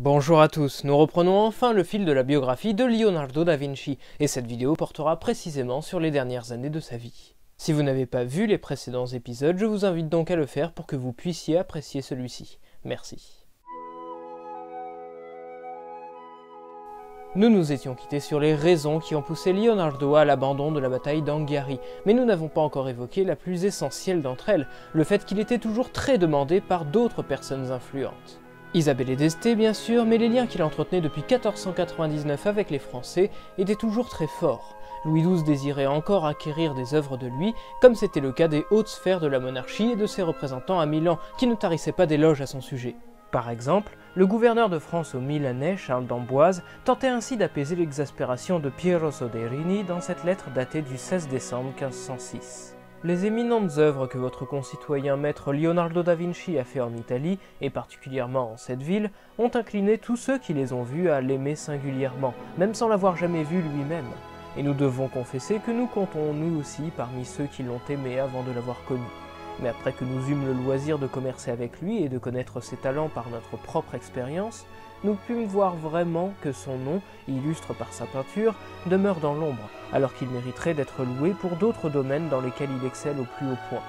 Bonjour à tous, nous reprenons enfin le fil de la biographie de Leonardo da Vinci, et cette vidéo portera précisément sur les dernières années de sa vie. Si vous n'avez pas vu les précédents épisodes, je vous invite donc à le faire pour que vous puissiez apprécier celui-ci. Merci. Nous nous étions quittés sur les raisons qui ont poussé Leonardo à l'abandon de la bataille d'Anghiari, mais nous n'avons pas encore évoqué la plus essentielle d'entre elles, le fait qu'il était toujours très demandé par d'autres personnes influentes. Isabelle d'Este bien sûr, mais les liens qu'il entretenait depuis 1499 avec les Français étaient toujours très forts. Louis XII désirait encore acquérir des œuvres de lui, comme c'était le cas des hautes sphères de la monarchie et de ses représentants à Milan, qui ne tarissaient pas d'éloges à son sujet. Par exemple, le gouverneur de France au Milanais, Charles d'Amboise, tentait ainsi d'apaiser l'exaspération de Piero Soderini dans cette lettre datée du 16 décembre 1506. Les éminentes œuvres que votre concitoyen maître Leonardo da Vinci a fait en Italie, et particulièrement en cette ville, ont incliné tous ceux qui les ont vus à l'aimer singulièrement, même sans l'avoir jamais vu lui-même. Et nous devons confesser que nous comptons nous aussi parmi ceux qui l'ont aimé avant de l'avoir connu. Mais après que nous eûmes le loisir de commercer avec lui et de connaître ses talents par notre propre expérience, nous pûmes voir vraiment que son nom, illustre par sa peinture, demeure dans l'ombre, alors qu'il mériterait d'être loué pour d'autres domaines dans lesquels il excelle au plus haut point.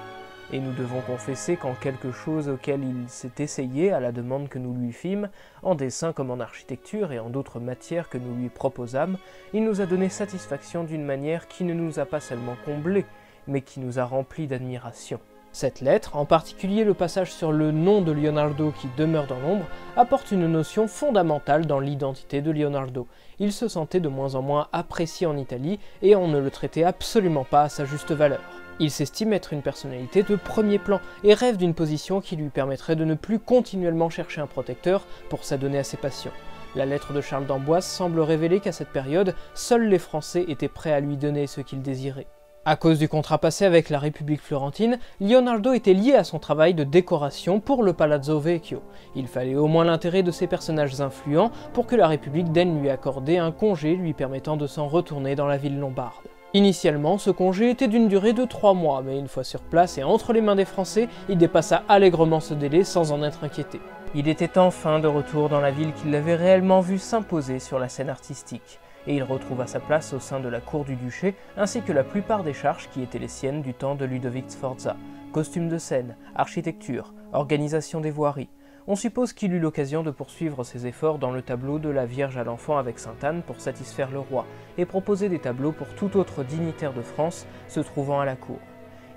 Et nous devons confesser qu'en quelque chose auquel il s'est essayé à la demande que nous lui fîmes, en dessin comme en architecture et en d'autres matières que nous lui proposâmes, il nous a donné satisfaction d'une manière qui ne nous a pas seulement comblés, mais qui nous a remplis d'admiration. Cette lettre, en particulier le passage sur le nom de Leonardo qui demeure dans l'ombre, apporte une notion fondamentale dans l'identité de Leonardo. Il se sentait de moins en moins apprécié en Italie et on ne le traitait absolument pas à sa juste valeur. Il s'estime être une personnalité de premier plan et rêve d'une position qui lui permettrait de ne plus continuellement chercher un protecteur pour s'adonner à ses passions. La lettre de Charles d'Amboise semble révéler qu'à cette période, seuls les Français étaient prêts à lui donner ce qu'il désirait. À cause du contrat passé avec la République florentine, Leonardo était lié à son travail de décoration pour le Palazzo Vecchio. Il fallait au moins l'intérêt de ces personnages influents pour que la République daigne lui accorder un congé lui permettant de s'en retourner dans la ville lombarde. Initialement, ce congé était d'une durée de 3 mois, mais une fois sur place et entre les mains des Français, il dépassa allègrement ce délai sans en être inquiété. Il était enfin de retour dans la ville qu'il avait réellement vu s'imposer sur la scène artistique. Et il retrouva sa place au sein de la cour du duché, ainsi que la plupart des charges qui étaient les siennes du temps de Ludovic Sforza. Costumes de scène, architecture, organisation des voiries. On suppose qu'il eut l'occasion de poursuivre ses efforts dans le tableau de la Vierge à l'Enfant avec Sainte-Anne pour satisfaire le roi, et proposer des tableaux pour tout autre dignitaire de France se trouvant à la cour.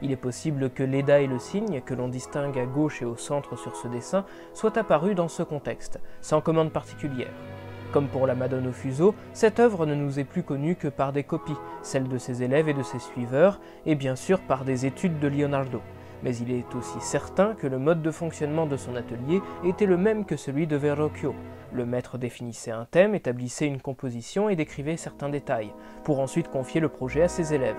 Il est possible que l'Eda et le cygne, que l'on distingue à gauche et au centre sur ce dessin, soient apparus dans ce contexte, sans commande particulière. Comme pour la Madone au fuseau, cette œuvre ne nous est plus connue que par des copies, celles de ses élèves et de ses suiveurs, et bien sûr par des études de Leonardo. Mais il est aussi certain que le mode de fonctionnement de son atelier était le même que celui de Verrocchio. Le maître définissait un thème, établissait une composition et décrivait certains détails, pour ensuite confier le projet à ses élèves.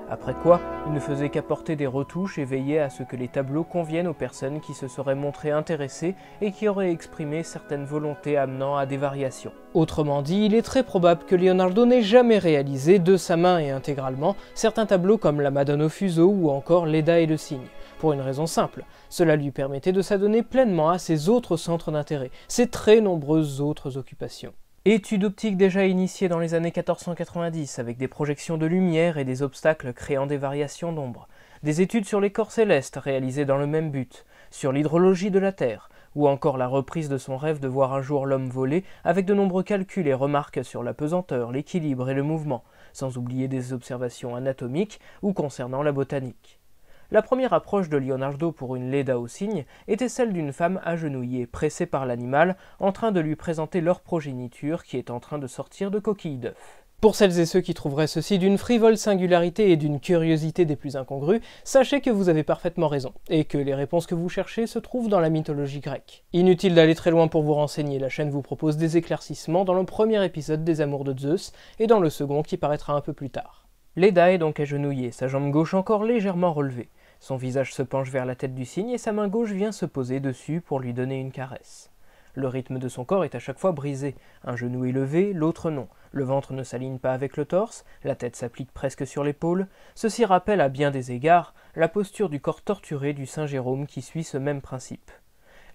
Après quoi, il ne faisait qu'apporter des retouches et veiller à ce que les tableaux conviennent aux personnes qui se seraient montrées intéressées et qui auraient exprimé certaines volontés amenant à des variations. Autrement dit, il est très probable que Leonardo n'ait jamais réalisé de sa main et intégralement certains tableaux comme la Madone au fuseau ou encore l'Eda et le cygne. Pour une raison simple, cela lui permettait de s'adonner pleinement à ses autres centres d'intérêt, ses très nombreuses autres occupations. Études optiques déjà initiées dans les années 1490 avec des projections de lumière et des obstacles créant des variations d'ombre. Des études sur les corps célestes réalisées dans le même but, sur l'hydrologie de la Terre, ou encore la reprise de son rêve de voir un jour l'homme voler avec de nombreux calculs et remarques sur la pesanteur, l'équilibre et le mouvement, sans oublier des observations anatomiques ou concernant la botanique. La première approche de Leonardo pour une Leda au cygne était celle d'une femme agenouillée, pressée par l'animal, en train de lui présenter leur progéniture qui est en train de sortir de coquilles d'œufs. Pour celles et ceux qui trouveraient ceci d'une frivole singularité et d'une curiosité des plus incongrues, sachez que vous avez parfaitement raison, et que les réponses que vous cherchez se trouvent dans la mythologie grecque. Inutile d'aller très loin pour vous renseigner, la chaîne vous propose des éclaircissements dans le premier épisode des Amours de Zeus, et dans le second qui paraîtra un peu plus tard. Leda est donc agenouillée, sa jambe gauche encore légèrement relevée. Son visage se penche vers la tête du cygne et sa main gauche vient se poser dessus pour lui donner une caresse. Le rythme de son corps est à chaque fois brisé, un genou est levé, l'autre non, le ventre ne s'aligne pas avec le torse, la tête s'applique presque sur l'épaule, ceci rappelle à bien des égards la posture du corps torturé du saint Jérôme qui suit ce même principe.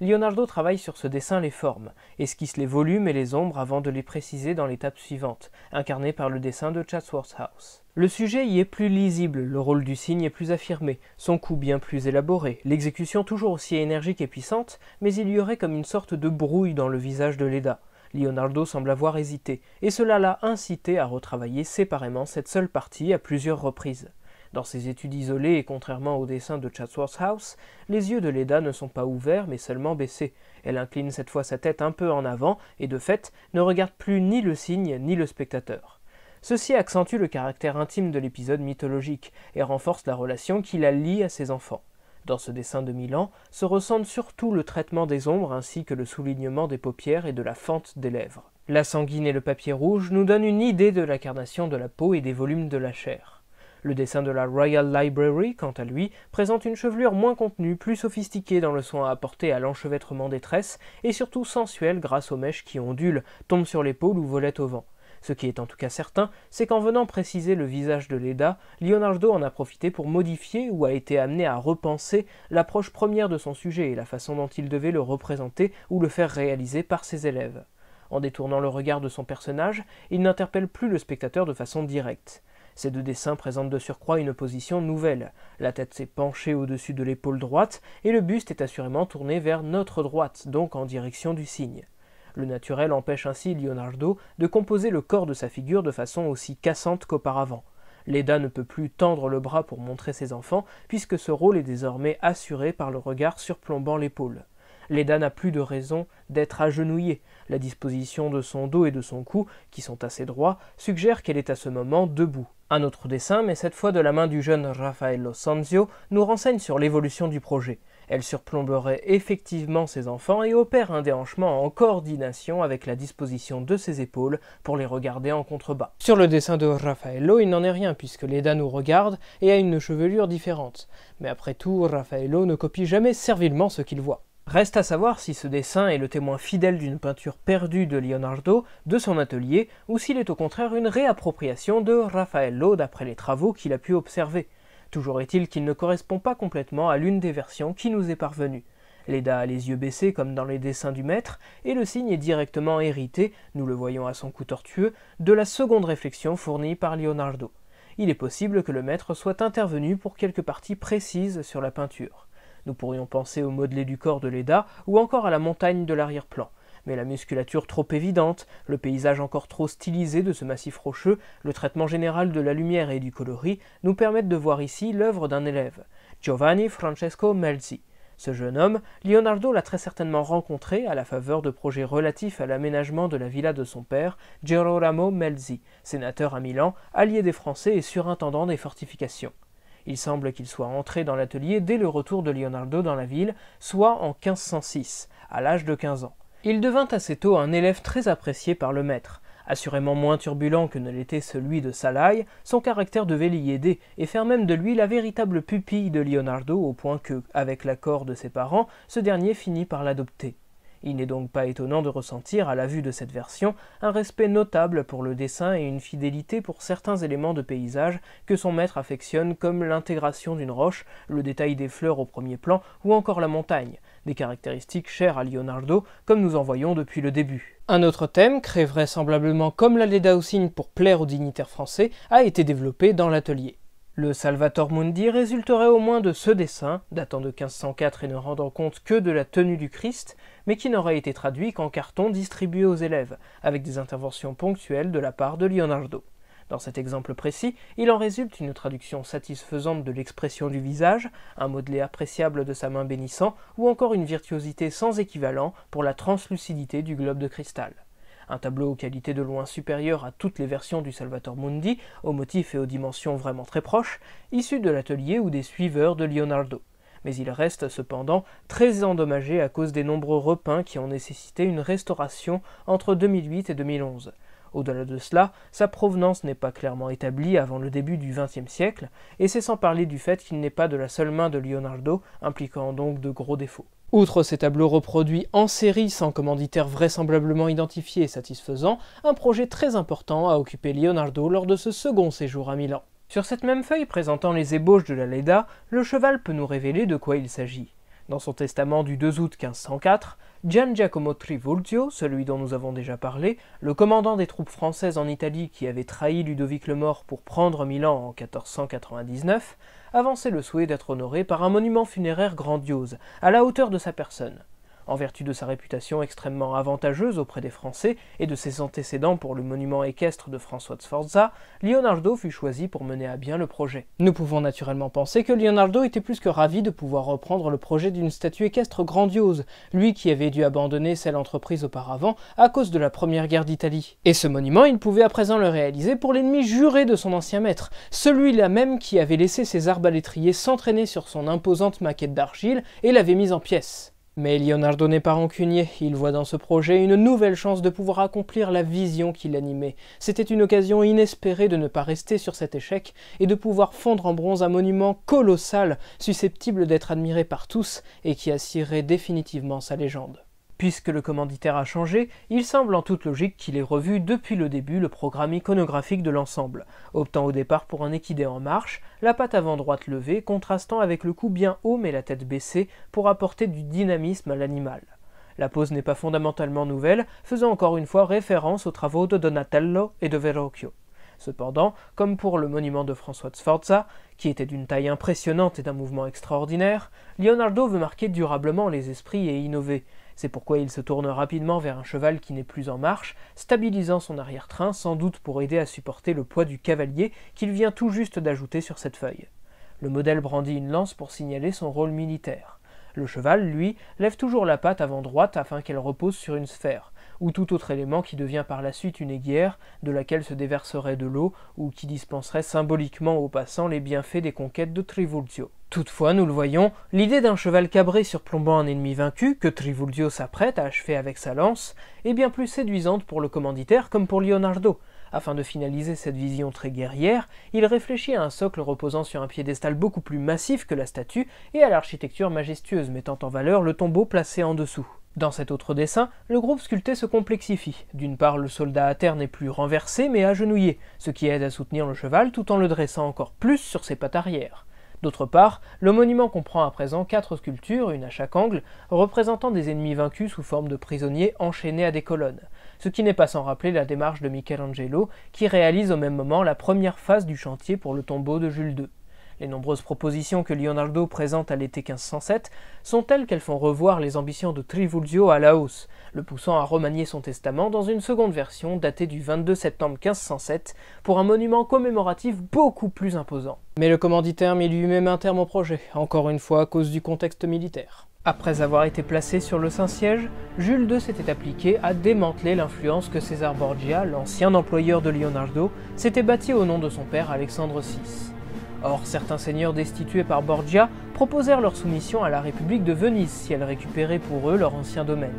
Leonardo travaille sur ce dessin les formes, esquisse les volumes et les ombres avant de les préciser dans l'étape suivante, incarnée par le dessin de Chatsworth House. Le sujet y est plus lisible, le rôle du cygne est plus affirmé, son coup bien plus élaboré, l'exécution toujours aussi énergique et puissante, mais il y aurait comme une sorte de brouille dans le visage de Leda. Leonardo semble avoir hésité, et cela l'a incité à retravailler séparément cette seule partie à plusieurs reprises. Dans ses études isolées et contrairement au dessin de Chatsworth House, les yeux de Leda ne sont pas ouverts mais seulement baissés. Elle incline cette fois sa tête un peu en avant et de fait ne regarde plus ni le cygne ni le spectateur. Ceci accentue le caractère intime de l'épisode mythologique et renforce la relation qui la lie à ses enfants. Dans ce dessin de Milan se ressentent surtout le traitement des ombres ainsi que le soulignement des paupières et de la fente des lèvres. La sanguine et le papier rouge nous donnent une idée de l'incarnation de la peau et des volumes de la chair. Le dessin de la Royal Library, quant à lui, présente une chevelure moins contenue, plus sophistiquée dans le soin apporté à l'enchevêtrement des tresses, et surtout sensuelle grâce aux mèches qui ondulent, tombent sur l'épaule ou volaient au vent. Ce qui est en tout cas certain, c'est qu'en venant préciser le visage de Leda, Leonardo en a profité pour modifier ou a été amené à repenser l'approche première de son sujet et la façon dont il devait le représenter ou le faire réaliser par ses élèves. En détournant le regard de son personnage, il n'interpelle plus le spectateur de façon directe. Ces deux dessins présentent de surcroît une position nouvelle. La tête s'est penchée au-dessus de l'épaule droite et le buste est assurément tourné vers notre droite, donc en direction du cygne. Le naturel empêche ainsi Leonardo de composer le corps de sa figure de façon aussi cassante qu'auparavant. Leda ne peut plus tendre le bras pour montrer ses enfants, puisque ce rôle est désormais assuré par le regard surplombant l'épaule. Leda n'a plus de raison d'être agenouillée. La disposition de son dos et de son cou, qui sont assez droits, suggère qu'elle est à ce moment debout. Un autre dessin, mais cette fois de la main du jeune Raffaello Sanzio, nous renseigne sur l'évolution du projet. Elle surplomberait effectivement ses enfants et opère un déhanchement en coordination avec la disposition de ses épaules pour les regarder en contrebas. Sur le dessin de Raffaello, il n'en est rien puisque Leda nous regarde et a une chevelure différente. Mais après tout, Raffaello ne copie jamais servilement ce qu'il voit. Reste à savoir si ce dessin est le témoin fidèle d'une peinture perdue de Leonardo, de son atelier, ou s'il est au contraire une réappropriation de Raffaello d'après les travaux qu'il a pu observer. Toujours est-il qu'il ne correspond pas complètement à l'une des versions qui nous est parvenue. Leda a les yeux baissés comme dans les dessins du maître, et le signe est directement hérité, nous le voyons à son cou tortueux, de la seconde réflexion fournie par Leonardo. Il est possible que le maître soit intervenu pour quelques parties précises sur la peinture. Nous pourrions penser au modelé du corps de Leda ou encore à la montagne de l'arrière-plan. Mais la musculature trop évidente, le paysage encore trop stylisé de ce massif rocheux, le traitement général de la lumière et du coloris nous permettent de voir ici l'œuvre d'un élève, Giovanni Francesco Melzi. Ce jeune homme, Leonardo l'a très certainement rencontré à la faveur de projets relatifs à l'aménagement de la villa de son père, Girolamo Melzi, sénateur à Milan, allié des Français et surintendant des fortifications. Il semble qu'il soit entré dans l'atelier dès le retour de Leonardo dans la ville, soit en 1506, à l'âge de 15 ans. Il devint assez tôt un élève très apprécié par le maître. Assurément moins turbulent que ne l'était celui de Salaï, son caractère devait l'y aider et faire même de lui la véritable pupille de Leonardo au point que, avec l'accord de ses parents, ce dernier finit par l'adopter. Il n'est donc pas étonnant de ressentir, à la vue de cette version, un respect notable pour le dessin et une fidélité pour certains éléments de paysage que son maître affectionne comme l'intégration d'une roche, le détail des fleurs au premier plan ou encore la montagne, des caractéristiques chères à Leonardo comme nous en voyons depuis le début. Un autre thème, créé vraisemblablement comme la Leda au cygne pour plaire aux dignitaires français, a été développé dans l'atelier. Le Salvator Mundi résulterait au moins de ce dessin, datant de 1504 et ne rendant compte que de la tenue du Christ, mais qui n'aurait été traduit qu'en carton distribué aux élèves, avec des interventions ponctuelles de la part de Leonardo. Dans cet exemple précis, il en résulte une traduction satisfaisante de l'expression du visage, un modelé appréciable de sa main bénissant, ou encore une virtuosité sans équivalent pour la translucidité du globe de cristal. Un tableau aux qualités de loin supérieures à toutes les versions du Salvator Mundi, aux motifs et aux dimensions vraiment très proches, issus de l'atelier ou des suiveurs de Leonardo. Mais il reste cependant très endommagé à cause des nombreux repeints qui ont nécessité une restauration entre 2008 et 2011. Au-delà de cela, sa provenance n'est pas clairement établie avant le début du XXe siècle, et c'est sans parler du fait qu'il n'est pas de la seule main de Leonardo, impliquant donc de gros défauts. Outre ces tableaux reproduits en série sans commanditaire vraisemblablement identifié et satisfaisant, un projet très important a occupé Leonardo lors de ce second séjour à Milan. Sur cette même feuille présentant les ébauches de la Leda, le cheval peut nous révéler de quoi il s'agit. Dans son testament du 2 août 1504, Gian Giacomo Trivulzio, celui dont nous avons déjà parlé, le commandant des troupes françaises en Italie qui avait trahi Ludovic le Mort pour prendre Milan en 1499, avançait le souhait d'être honoré par un monument funéraire grandiose, à la hauteur de sa personne. En vertu de sa réputation extrêmement avantageuse auprès des Français et de ses antécédents pour le monument équestre de François de Sforza, Leonardo fut choisi pour mener à bien le projet. Nous pouvons naturellement penser que Leonardo était plus que ravi de pouvoir reprendre le projet d'une statue équestre grandiose, lui qui avait dû abandonner celle entreprise auparavant à cause de la Première Guerre d'Italie. Et ce monument, il pouvait à présent le réaliser pour l'ennemi juré de son ancien maître, celui-là même qui avait laissé ses arbalétriers s'entraîner sur son imposante maquette d'argile et l'avait mise en pièces. Mais Leonardo n'est pas rancunier, il voit dans ce projet une nouvelle chance de pouvoir accomplir la vision qui l'animait. C'était une occasion inespérée de ne pas rester sur cet échec et de pouvoir fondre en bronze un monument colossal, susceptible d'être admiré par tous et qui assiérait définitivement sa légende. Puisque le commanditaire a changé, il semble en toute logique qu'il ait revu depuis le début le programme iconographique de l'ensemble, optant au départ pour un équidé en marche, la patte avant droite levée, contrastant avec le cou bien haut mais la tête baissée pour apporter du dynamisme à l'animal. La pose n'est pas fondamentalement nouvelle, faisant encore une fois référence aux travaux de Donatello et de Verrocchio. Cependant, comme pour le monument de François de Sforza, qui était d'une taille impressionnante et d'un mouvement extraordinaire, Leonardo veut marquer durablement les esprits et innover. C'est pourquoi il se tourne rapidement vers un cheval qui n'est plus en marche, stabilisant son arrière-train sans doute pour aider à supporter le poids du cavalier qu'il vient tout juste d'ajouter sur cette feuille. Le modèle brandit une lance pour signaler son rôle militaire. Le cheval, lui, lève toujours la patte avant droite afin qu'elle repose sur une sphère, ou tout autre élément qui devient par la suite une aiguière, de laquelle se déverserait de l'eau, ou qui dispenserait symboliquement aux passants les bienfaits des conquêtes de Trivulzio. Toutefois, nous le voyons, l'idée d'un cheval cabré surplombant un ennemi vaincu, que Trivulzio s'apprête à achever avec sa lance, est bien plus séduisante pour le commanditaire comme pour Leonardo. Afin de finaliser cette vision très guerrière, il réfléchit à un socle reposant sur un piédestal beaucoup plus massif que la statue et à l'architecture majestueuse mettant en valeur le tombeau placé en dessous. Dans cet autre dessin, le groupe sculpté se complexifie. D'une part, le soldat à terre n'est plus renversé mais agenouillé, ce qui aide à soutenir le cheval tout en le dressant encore plus sur ses pattes arrière. D'autre part, le monument comprend à présent 4 sculptures, une à chaque angle, représentant des ennemis vaincus sous forme de prisonniers enchaînés à des colonnes, ce qui n'est pas sans rappeler la démarche de Michelangelo, qui réalise au même moment la première phase du chantier pour le tombeau de Jules II. Les nombreuses propositions que Leonardo présente à l'été 1507 sont telles qu'elles font revoir les ambitions de Trivulzio à la hausse, le poussant à remanier son testament dans une seconde version datée du 22 septembre 1507 pour un monument commémoratif beaucoup plus imposant. Mais le commanditaire mit lui-même un terme au projet, encore une fois à cause du contexte militaire. Après avoir été placé sur le Saint-Siège, Jules II s'était appliqué à démanteler l'influence que César Borgia, l'ancien employeur de Leonardo, s'était bâti au nom de son père Alexandre VI. Or, certains seigneurs destitués par Borgia proposèrent leur soumission à la République de Venise si elle récupérait pour eux leur ancien domaine.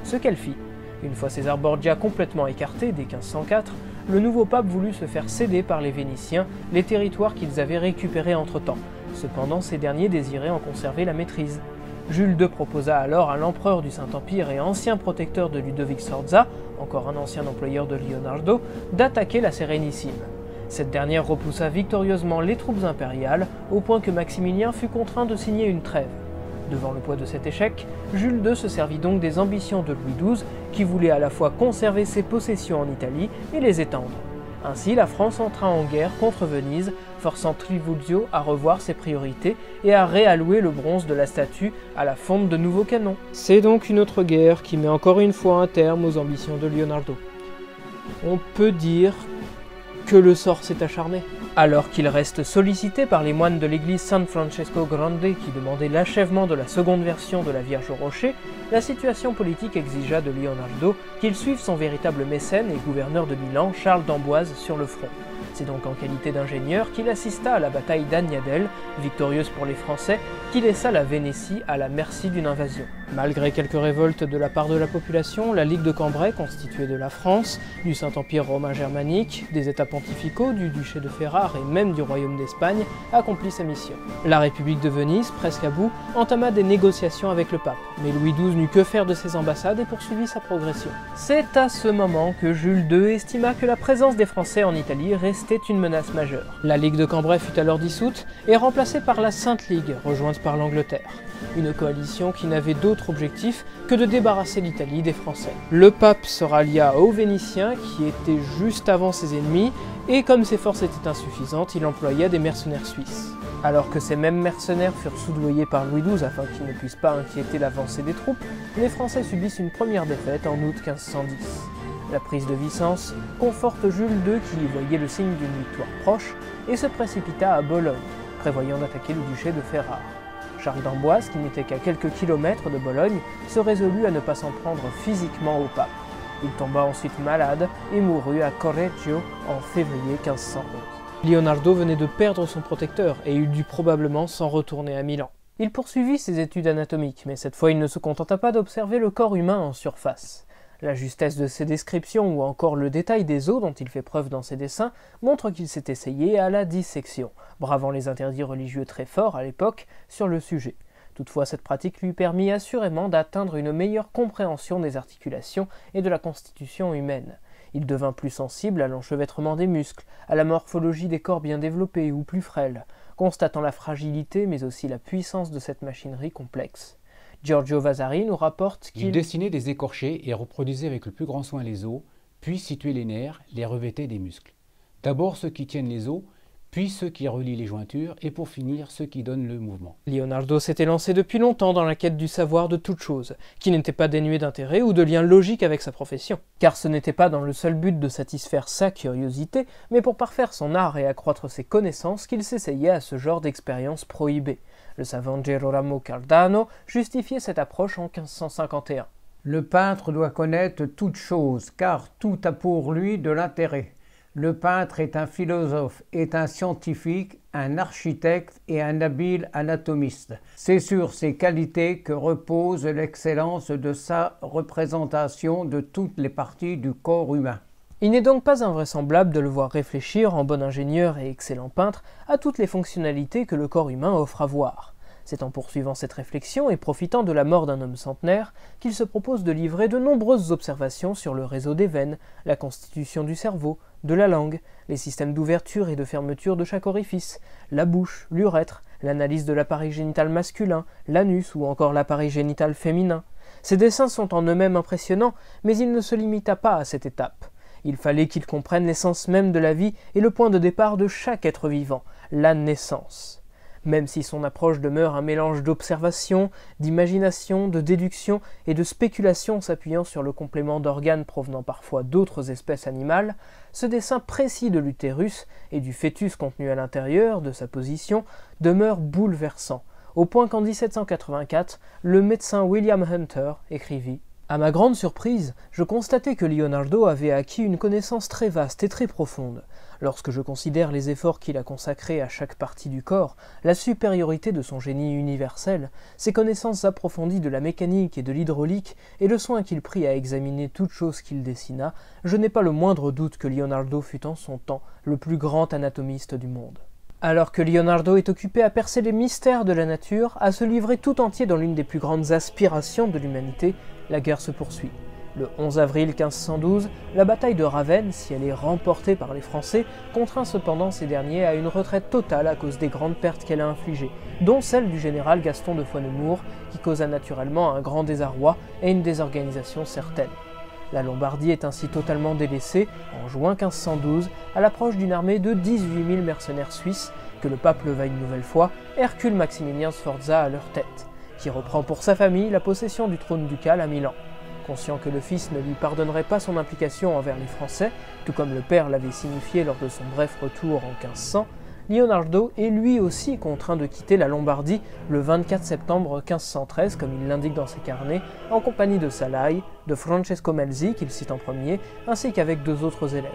Ce qu'elle fit. Une fois César Borgia complètement écarté dès 1504, le nouveau pape voulut se faire céder par les Vénitiens les territoires qu'ils avaient récupérés entre-temps. Cependant, ces derniers désiraient en conserver la maîtrise. Jules II proposa alors à l'empereur du Saint-Empire et ancien protecteur de Ludovic Sforza, encore un ancien employeur de Leonardo, d'attaquer la Sérénissime. Cette dernière repoussa victorieusement les troupes impériales, au point que Maximilien fut contraint de signer une trêve. Devant le poids de cet échec, Jules II se servit donc des ambitions de Louis XII, qui voulait à la fois conserver ses possessions en Italie et les étendre. Ainsi, la France entra en guerre contre Venise, forçant Trivulzio à revoir ses priorités et à réallouer le bronze de la statue à la fonte de nouveaux canons. C'est donc une autre guerre qui met encore une fois un terme aux ambitions de Leonardo. On peut dire que le sort s'est acharné. Alors qu'il reste sollicité par les moines de l'église San Francesco Grande qui demandaient l'achèvement de la seconde version de la Vierge au Rocher, la situation politique exigea de Leonardo qu'il suive son véritable mécène et gouverneur de Milan, Charles d'Amboise, sur le front. C'est donc en qualité d'ingénieur qu'il assista à la bataille d'Agnadel, victorieuse pour les Français, qui laissa la Vénétie à la merci d'une invasion. Malgré quelques révoltes de la part de la population, la Ligue de Cambrai, constituée de la France, du Saint-Empire romain germanique, des États pontificaux, du duché de Ferrare et même du Royaume d'Espagne, accomplit sa mission. La République de Venise, presque à bout, entama des négociations avec le pape, mais Louis XII n'eut que faire de ses ambassades et poursuivit sa progression. C'est à ce moment que Jules II estima que la présence des Français en Italie restait une menace majeure. La Ligue de Cambrai fut alors dissoute et remplacée par la Sainte Ligue, rejointe par l'Angleterre. Une coalition qui n'avait d'autre objectif que de débarrasser l'Italie des Français. Le pape se rallia aux Vénitiens qui étaient juste avant ses ennemis, et comme ses forces étaient insuffisantes, il employa des mercenaires suisses. Alors que ces mêmes mercenaires furent soudoyés par Louis XII afin qu'ils ne puissent pas inquiéter l'avancée des troupes, les Français subissent une première défaite en août 1510. La prise de Vicence conforte Jules II qui y voyait le signe d'une victoire proche et se précipita à Bologne, prévoyant d'attaquer le duché de Ferrare. Charles d'Amboise, qui n'était qu'à quelques kilomètres de Bologne, se résolut à ne pas s'en prendre physiquement au pape. Il tomba ensuite malade et mourut à Correggio en février 1511. Leonardo venait de perdre son protecteur et il dut probablement s'en retourner à Milan. Il poursuivit ses études anatomiques, mais cette fois il ne se contenta pas d'observer le corps humain en surface. La justesse de ses descriptions ou encore le détail des os dont il fait preuve dans ses dessins montrent qu'il s'est essayé à la dissection, bravant les interdits religieux très forts à l'époque sur le sujet. Toutefois, cette pratique lui permit assurément d'atteindre une meilleure compréhension des articulations et de la constitution humaine. Il devint plus sensible à l'enchevêtrement des muscles, à la morphologie des corps bien développés ou plus frêles, constatant la fragilité mais aussi la puissance de cette machinerie complexe. Giorgio Vasari nous rapporte qu'il dessinait des écorchés et reproduisait avec le plus grand soin les os, puis situait les nerfs, les revêtait des muscles. D'abord ceux qui tiennent les os, puis ceux qui relient les jointures, et pour finir ceux qui donnent le mouvement. Leonardo s'était lancé depuis longtemps dans la quête du savoir de toute chose, qui n'était pas dénué d'intérêt ou de lien logique avec sa profession. Car ce n'était pas dans le seul but de satisfaire sa curiosité, mais pour parfaire son art et accroître ses connaissances qu'il s'essayait à ce genre d'expérience prohibée. Le savant Gerolamo Cardano justifiait cette approche en 1551. Le peintre doit connaître toute chose, car tout a pour lui de l'intérêt. Le peintre est un philosophe, est un scientifique, un architecte et un habile anatomiste. C'est sur ces qualités que repose l'excellence de sa représentation de toutes les parties du corps humain. Il n'est donc pas invraisemblable de le voir réfléchir, en bon ingénieur et excellent peintre, à toutes les fonctionnalités que le corps humain offre à voir. C'est en poursuivant cette réflexion et profitant de la mort d'un homme centenaire qu'il se propose de livrer de nombreuses observations sur le réseau des veines, la constitution du cerveau, de la langue, les systèmes d'ouverture et de fermeture de chaque orifice, la bouche, l'urètre, l'analyse de l'appareil génital masculin, l'anus ou encore l'appareil génital féminin. Ces dessins sont en eux-mêmes impressionnants, mais il ne se limita pas à cette étape. Il fallait qu'il comprenne l'essence même de la vie et le point de départ de chaque être vivant, la naissance. Même si son approche demeure un mélange d'observation, d'imagination, de déduction et de spéculation s'appuyant sur le complément d'organes provenant parfois d'autres espèces animales, ce dessin précis de l'utérus et du fœtus contenu à l'intérieur, de sa position, demeure bouleversant, au point qu'en 1784, le médecin William Hunter écrivit « À ma grande surprise, je constatai que Leonardo avait acquis une connaissance très vaste et très profonde. Lorsque je considère les efforts qu'il a consacrés à chaque partie du corps, la supériorité de son génie universel, ses connaissances approfondies de la mécanique et de l'hydraulique, et le soin qu'il prit à examiner toute chose qu'il dessina, je n'ai pas le moindre doute que Leonardo fut en son temps le plus grand anatomiste du monde. » Alors que Leonardo est occupé à percer les mystères de la nature, à se livrer tout entier dans l'une des plus grandes aspirations de l'humanité, la guerre se poursuit. Le 11 avril 1512, la bataille de Ravenne, si elle est remportée par les Français, contraint cependant ces derniers à une retraite totale à cause des grandes pertes qu'elle a infligées, dont celle du général Gaston de Foix-Nemours, qui causa naturellement un grand désarroi et une désorganisation certaine. La Lombardie est ainsi totalement délaissée, en juin 1512, à l'approche d'une armée de 18 000 mercenaires suisses, que le pape leva une nouvelle fois, Hercule Maximilien Sforza à leur tête, qui reprend pour sa famille la possession du trône ducal à Milan. Conscient que le fils ne lui pardonnerait pas son implication envers les Français, tout comme le père l'avait signifié lors de son bref retour en 1500, Leonardo est lui aussi contraint de quitter la Lombardie le 24 septembre 1513, comme il l'indique dans ses carnets, en compagnie de Salai, de Francesco Melzi, qu'il cite en premier, ainsi qu'avec 2 autres élèves.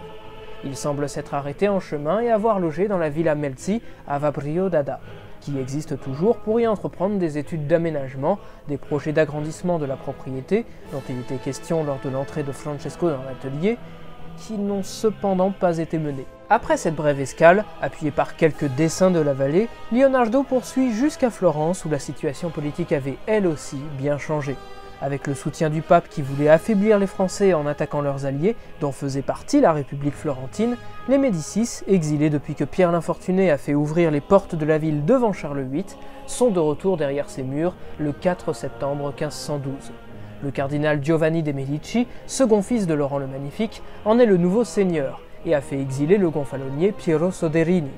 Il semble s'être arrêté en chemin et avoir logé dans la Villa Melzi à Vabrio d'Adda. qui existe toujours pour y entreprendre des études d'aménagement, des projets d'agrandissement de la propriété, dont il était question lors de l'entrée de Francesco dans l'atelier, qui n'ont cependant pas été menés. Après cette brève escale, appuyée par quelques dessins de la vallée, Leonardo poursuit jusqu'à Florence où la situation politique avait elle aussi bien changé. Avec le soutien du pape qui voulait affaiblir les Français en attaquant leurs alliés, dont faisait partie la République florentine, les Médicis, exilés depuis que Pierre l'Infortuné a fait ouvrir les portes de la ville devant Charles VIII, sont de retour derrière ses murs le 4 septembre 1512. Le cardinal Giovanni de' Medici, second fils de Laurent le Magnifique, en est le nouveau seigneur et a fait exiler le gonfalonier Piero Soderini.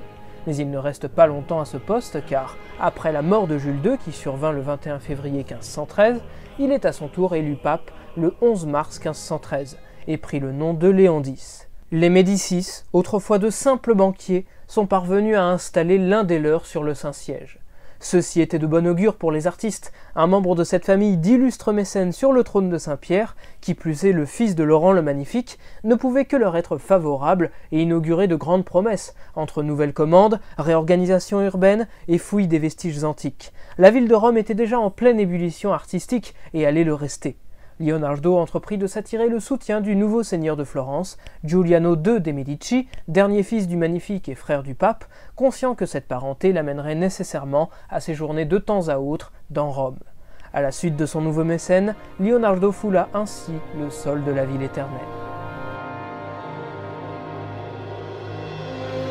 Mais il ne reste pas longtemps à ce poste car, après la mort de Jules II qui survint le 21 février 1513, il est à son tour élu pape le 11 mars 1513 et prit le nom de Léon X. Les Médicis, autrefois de simples banquiers, sont parvenus à installer l'un des leurs sur le Saint-Siège. Ceci était de bon augure pour les artistes, un membre de cette famille d'illustres mécènes sur le trône de Saint-Pierre, qui plus est le fils de Laurent le Magnifique, ne pouvait que leur être favorable et inaugurer de grandes promesses, entre nouvelles commandes, réorganisation urbaine et fouilles des vestiges antiques. La ville de Rome était déjà en pleine ébullition artistique et allait le rester. Leonardo entreprit de s'attirer le soutien du nouveau seigneur de Florence, Giuliano II de' Medici, dernier fils du Magnifique et frère du pape, conscient que cette parenté l'amènerait nécessairement à séjourner de temps à autre dans Rome. À la suite de son nouveau mécène, Leonardo foula ainsi le sol de la ville éternelle.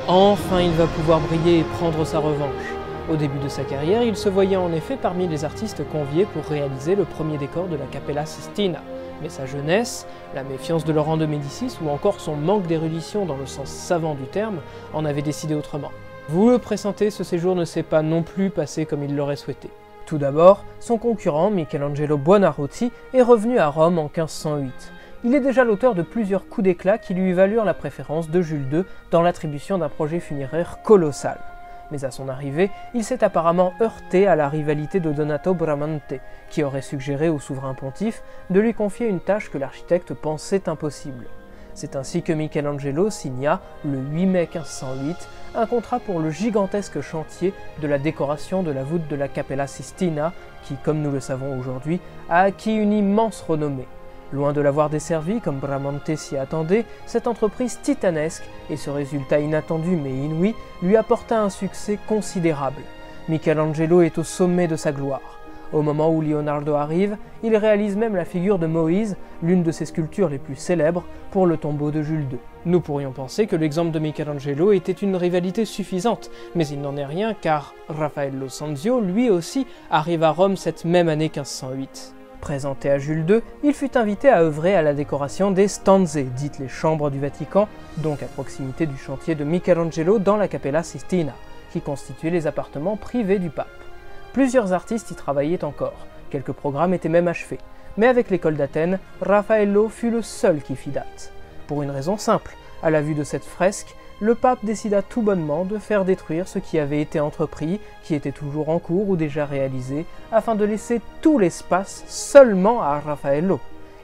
Enfin, il va pouvoir briller et prendre sa revanche. Au début de sa carrière, il se voyait en effet parmi les artistes conviés pour réaliser le premier décor de la Cappella Sistina. Mais sa jeunesse, la méfiance de Laurent de Médicis ou encore son manque d'érudition dans le sens savant du terme en avaient décidé autrement. Vous le pressentez, ce séjour ne s'est pas non plus passé comme il l'aurait souhaité. Tout d'abord, son concurrent Michelangelo Buonarroti est revenu à Rome en 1508. Il est déjà l'auteur de plusieurs coups d'éclat qui lui valurent la préférence de Jules II dans l'attribution d'un projet funéraire colossal. Mais à son arrivée, il s'est apparemment heurté à la rivalité de Donato Bramante, qui aurait suggéré au souverain pontife de lui confier une tâche que l'architecte pensait impossible. C'est ainsi que Michelangelo signa, le 8 mai 1508, un contrat pour le gigantesque chantier de la décoration de la voûte de la Cappella Sistina, qui, comme nous le savons aujourd'hui, a acquis une immense renommée. Loin de l'avoir desservi comme Bramante s'y attendait, cette entreprise titanesque et ce résultat inattendu mais inouï lui apporta un succès considérable. Michelangelo est au sommet de sa gloire. Au moment où Leonardo arrive, il réalise même la figure de Moïse, l'une de ses sculptures les plus célèbres, pour le tombeau de Jules II. Nous pourrions penser que l'exemple de Michelangelo était une rivalité suffisante, mais il n'en est rien car Raffaello Sanzio, lui aussi, arrive à Rome cette même année 1508. Présenté à Jules II, il fut invité à œuvrer à la décoration des stanze, dites les chambres du Vatican, donc à proximité du chantier de Michelangelo dans la Cappella Sistina, qui constituait les appartements privés du pape. Plusieurs artistes y travaillaient encore, quelques programmes étaient même achevés, mais avec l'école d'Athènes, Raffaello fut le seul qui fit date. Pour une raison simple, à la vue de cette fresque, le pape décida tout bonnement de faire détruire ce qui avait été entrepris, qui était toujours en cours ou déjà réalisé, afin de laisser tout l'espace seulement à Raffaello.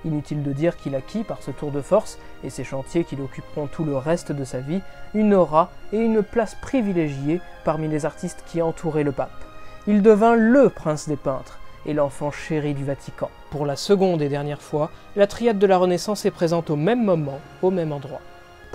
Inutile de dire qu'il acquit par ce tour de force, et ces chantiers qui l'occuperont tout le reste de sa vie, une aura et une place privilégiée parmi les artistes qui entouraient le pape. Il devint le prince des peintres, et l'enfant chéri du Vatican. Pour la seconde et dernière fois, la triade de la Renaissance est présente au même moment, au même endroit.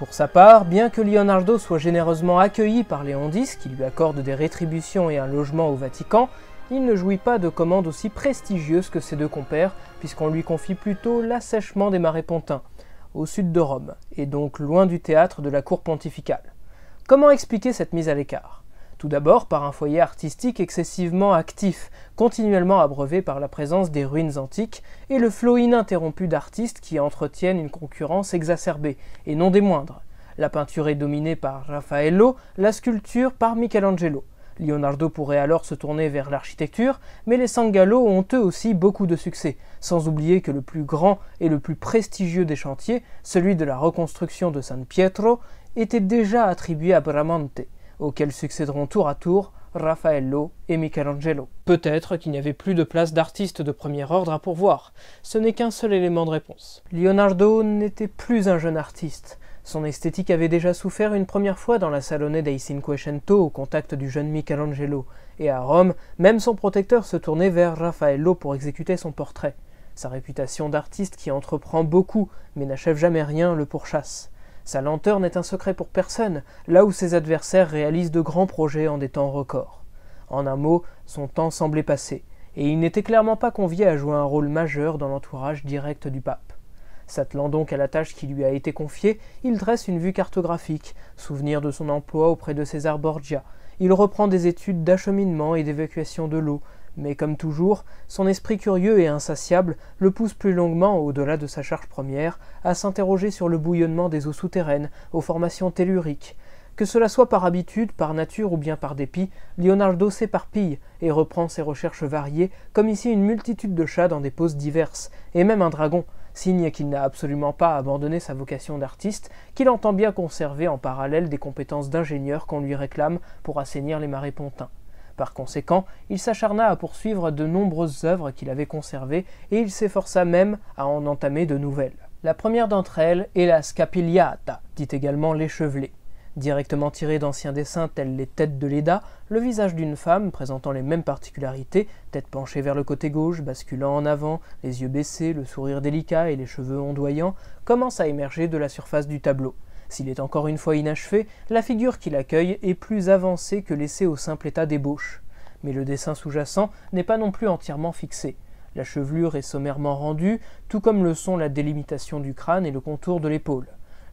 Pour sa part, bien que Leonardo soit généreusement accueilli par Léon X, qui lui accorde des rétributions et un logement au Vatican, il ne jouit pas de commandes aussi prestigieuses que ses deux compères, puisqu'on lui confie plutôt l'assèchement des marais pontins, au sud de Rome, et donc loin du théâtre de la cour pontificale. Comment expliquer cette mise à l'écart ? Tout d'abord par un foyer artistique excessivement actif, continuellement abreuvé par la présence des ruines antiques et le flot ininterrompu d'artistes qui entretiennent une concurrence exacerbée, et non des moindres. La peinture est dominée par Raffaello, la sculpture par Michelangelo. Leonardo pourrait alors se tourner vers l'architecture, mais les Sangallo ont eux aussi beaucoup de succès, sans oublier que le plus grand et le plus prestigieux des chantiers, celui de la reconstruction de San Pietro, était déjà attribué à Bramante, auxquels succéderont tour à tour Raffaello et Michelangelo. Peut-être qu'il n'y avait plus de place d'artistes de premier ordre à pourvoir. Ce n'est qu'un seul élément de réponse. Leonardo n'était plus un jeune artiste. Son esthétique avait déjà souffert une première fois dans la Salone dei Cinquecento au contact du jeune Michelangelo, et à Rome, même son protecteur se tournait vers Raffaello pour exécuter son portrait. Sa réputation d'artiste qui entreprend beaucoup, mais n'achève jamais rien, le pourchasse. Sa lenteur n'est un secret pour personne, là où ses adversaires réalisent de grands projets en des temps records. En un mot, son temps semblait passé, et il n'était clairement pas convié à jouer un rôle majeur dans l'entourage direct du pape. S'attelant donc à la tâche qui lui a été confiée, il dresse une vue cartographique, souvenir de son emploi auprès de César Borgia. Il reprend des études d'acheminement et d'évacuation de l'eau, mais comme toujours, son esprit curieux et insatiable le pousse plus longuement, au-delà de sa charge première, à s'interroger sur le bouillonnement des eaux souterraines, aux formations telluriques. Que cela soit par habitude, par nature ou bien par dépit, Leonardo s'éparpille et reprend ses recherches variées, comme ici une multitude de chats dans des poses diverses, et même un dragon, signe qu'il n'a absolument pas abandonné sa vocation d'artiste, qu'il entend bien conserver en parallèle des compétences d'ingénieur qu'on lui réclame pour assainir les marais pontins. Par conséquent, il s'acharna à poursuivre de nombreuses œuvres qu'il avait conservées et il s'efforça même à en entamer de nouvelles. La première d'entre elles est la Scapigliata, dite également l'échevelée. Directement tirée d'anciens dessins tels les têtes de Leda, le visage d'une femme présentant les mêmes particularités, tête penchée vers le côté gauche, basculant en avant, les yeux baissés, le sourire délicat et les cheveux ondoyants, commence à émerger de la surface du tableau. S'il est encore une fois inachevé, la figure qui l'accueille est plus avancée que laissée au simple état d'ébauche. Mais le dessin sous-jacent n'est pas non plus entièrement fixé. La chevelure est sommairement rendue, tout comme le sont la délimitation du crâne et le contour de l'épaule.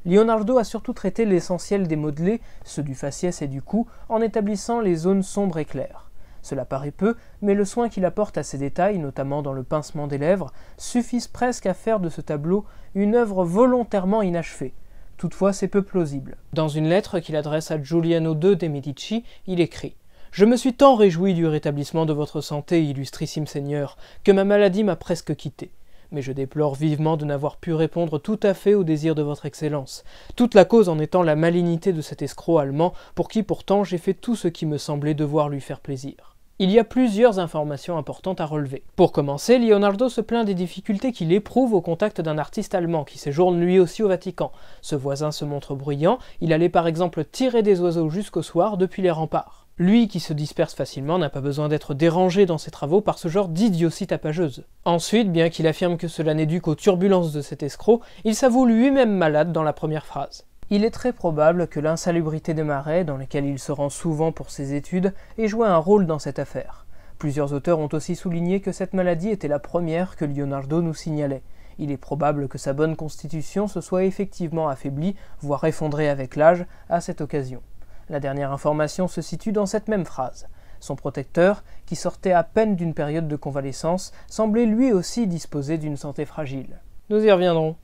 Leonardo a surtout traité l'essentiel des modelés, ceux du faciès et du cou, en établissant les zones sombres et claires. Cela paraît peu, mais le soin qu'il apporte à ces détails, notamment dans le pincement des lèvres, suffisent presque à faire de ce tableau une œuvre volontairement inachevée. Toutefois, c'est peu plausible. Dans une lettre qu'il adresse à Giuliano II de Medici, il écrit « Je me suis tant réjoui du rétablissement de votre santé, illustrissime Seigneur, que ma maladie m'a presque quitté. Mais je déplore vivement de n'avoir pu répondre tout à fait au désir de votre Excellence, toute la cause en étant la malignité de cet escroc allemand, pour qui pourtant j'ai fait tout ce qui me semblait devoir lui faire plaisir. » Il y a plusieurs informations importantes à relever. Pour commencer, Leonardo se plaint des difficultés qu'il éprouve au contact d'un artiste allemand qui séjourne lui aussi au Vatican. Ce voisin se montre bruyant, il allait par exemple tirer des oiseaux jusqu'au soir depuis les remparts. Lui, qui se disperse facilement, n'a pas besoin d'être dérangé dans ses travaux par ce genre d'idiotie tapageuse. Ensuite, bien qu'il affirme que cela n'est dû qu'aux turbulences de cet escroc, il s'avoue lui-même malade dans la première phrase. Il est très probable que l'insalubrité des marais, dans lesquels il se rend souvent pour ses études, ait joué un rôle dans cette affaire. Plusieurs auteurs ont aussi souligné que cette maladie était la première que Leonardo nous signalait. Il est probable que sa bonne constitution se soit effectivement affaiblie, voire effondrée avec l'âge, à cette occasion. La dernière information se situe dans cette même phrase. Son protecteur, qui sortait à peine d'une période de convalescence, semblait lui aussi disposer d'une santé fragile. Nous y reviendrons.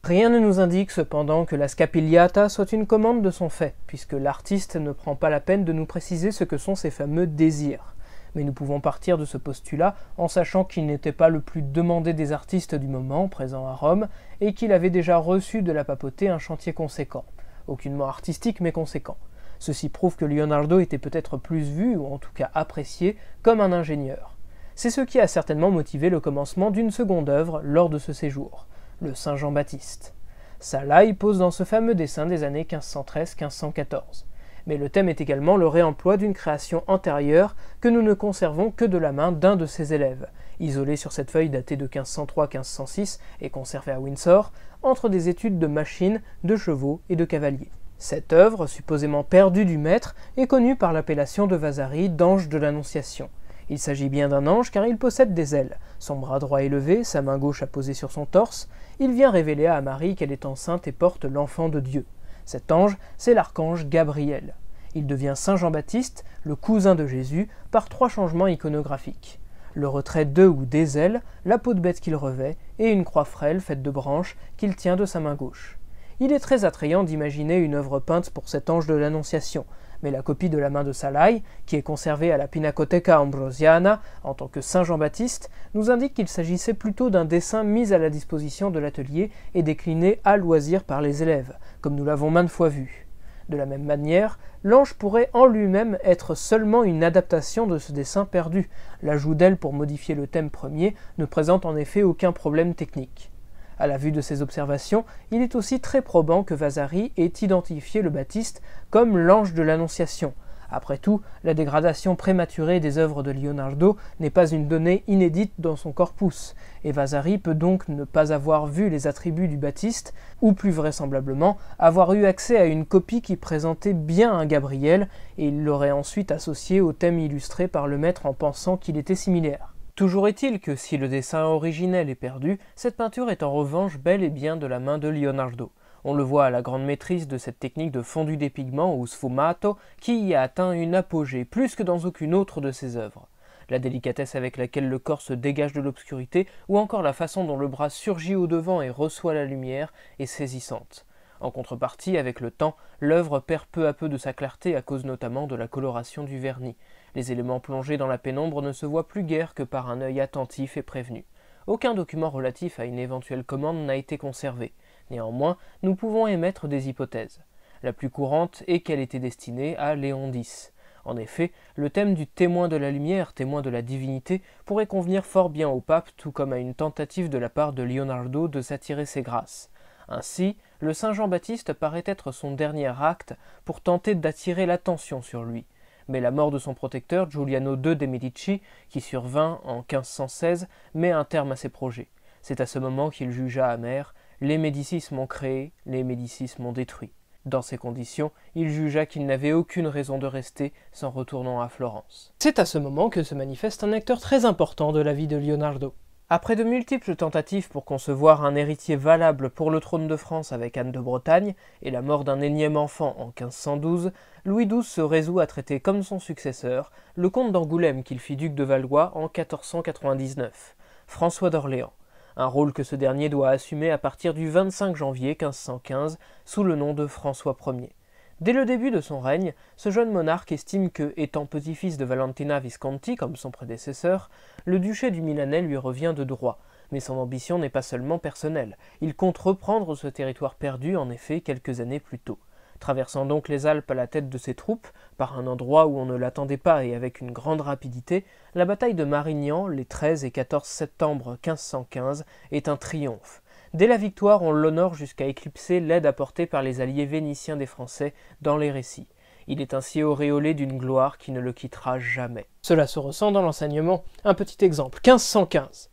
Rien ne nous indique cependant que la Scapigliata soit une commande de son fait, puisque l'artiste ne prend pas la peine de nous préciser ce que sont ces fameux désirs. Mais nous pouvons partir de ce postulat en sachant qu'il n'était pas le plus demandé des artistes du moment, présent à Rome, et qu'il avait déjà reçu de la papauté un chantier conséquent. Aucunement artistique, mais conséquent. Ceci prouve que Leonardo était peut-être plus vu, ou en tout cas apprécié, comme un ingénieur. C'est ce qui a certainement motivé le commencement d'une seconde œuvre lors de ce séjour, le Saint Jean-Baptiste. Salaï pose dans ce fameux dessin des années 1513-1514. Mais le thème est également le réemploi d'une création antérieure que nous ne conservons que de la main d'un de ses élèves, isolé sur cette feuille datée de 1503-1506 et conservée à Windsor, entre des études de machines, de chevaux et de cavaliers. Cette œuvre, supposément perdue du maître, est connue par l'appellation de Vasari d'ange de l'Annonciation. Il s'agit bien d'un ange car il possède des ailes. Son bras droit est levé, sa main gauche apposée sur son torse. Il vient révéler à Marie qu'elle est enceinte et porte l'enfant de Dieu. Cet ange, c'est l'archange Gabriel. Il devient Saint Jean-Baptiste, le cousin de Jésus, par 3 changements iconographiques. Le retrait de ou des ailes, la peau de bête qu'il revêt, et une croix frêle faite de branches qu'il tient de sa main gauche. Il est très attrayant d'imaginer une œuvre peinte pour cet ange de l'Annonciation, mais la copie de la main de Salaï, qui est conservée à la Pinacoteca Ambrosiana en tant que Saint Jean-Baptiste, nous indique qu'il s'agissait plutôt d'un dessin mis à la disposition de l'atelier et décliné à loisir par les élèves, comme nous l'avons maintes fois vu. De la même manière, l'ange pourrait en lui-même être seulement une adaptation de ce dessin perdu. L'ajout d'ailes pour modifier le thème premier ne présente en effet aucun problème technique. À la vue de ces observations, il est aussi très probant que Vasari ait identifié le Baptiste comme l'ange de l'Annonciation. Après tout, la dégradation prématurée des œuvres de Leonardo n'est pas une donnée inédite dans son corpus, et Vasari peut donc ne pas avoir vu les attributs du Baptiste, ou plus vraisemblablement avoir eu accès à une copie qui présentait bien un Gabriel, et il l'aurait ensuite associé au thème illustré par le maître en pensant qu'il était similaire. Toujours est-il que si le dessin originel est perdu, cette peinture est en revanche bel et bien de la main de Leonardo. On le voit à la grande maîtrise de cette technique de fondu des pigments ou sfumato qui y a atteint une apogée plus que dans aucune autre de ses œuvres. La délicatesse avec laquelle le corps se dégage de l'obscurité ou encore la façon dont le bras surgit au devant et reçoit la lumière est saisissante. En contrepartie, avec le temps, l'œuvre perd peu à peu de sa clarté à cause notamment de la coloration du vernis. Les éléments plongés dans la pénombre ne se voient plus guère que par un œil attentif et prévenu. Aucun document relatif à une éventuelle commande n'a été conservé. Néanmoins, nous pouvons émettre des hypothèses. La plus courante est qu'elle était destinée à Léon X. En effet, le thème du témoin de la lumière, témoin de la divinité, pourrait convenir fort bien au pape, tout comme à une tentative de la part de Leonardo de s'attirer ses grâces. Ainsi, le Saint Jean-Baptiste paraît être son dernier acte pour tenter d'attirer l'attention sur lui. Mais la mort de son protecteur, Giuliano II de Medici, qui survint en 1516, met un terme à ses projets. C'est à ce moment qu'il jugea amer « Les Médicis m'ont créé, les Médicis m'ont détruit ». Dans ces conditions, il jugea qu'il n'avait aucune raison de rester s'en retournant à Florence. C'est à ce moment que se manifeste un acteur très important de la vie de Leonardo. Après de multiples tentatives pour concevoir un héritier valable pour le trône de France avec Anne de Bretagne et la mort d'un énième enfant en 1512, Louis XII se résout à traiter comme son successeur le comte d'Angoulême qu'il fit duc de Valois en 1499, François d'Orléans, un rôle que ce dernier doit assumer à partir du 25 janvier 1515 sous le nom de François Ier. Dès le début de son règne, ce jeune monarque estime que, étant petit-fils de Valentina Visconti comme son prédécesseur, le duché du Milanais lui revient de droit. Mais son ambition n'est pas seulement personnelle, il compte reprendre ce territoire perdu en effet quelques années plus tôt. Traversant donc les Alpes à la tête de ses troupes, par un endroit où on ne l'attendait pas et avec une grande rapidité, la bataille de Marignan, les 13 et 14 septembre 1515, est un triomphe. Dès la victoire, on l'honore jusqu'à éclipser l'aide apportée par les alliés vénitiens des Français dans les récits. Il est ainsi auréolé d'une gloire qui ne le quittera jamais. Cela se ressent dans l'enseignement. Un petit exemple, 1515.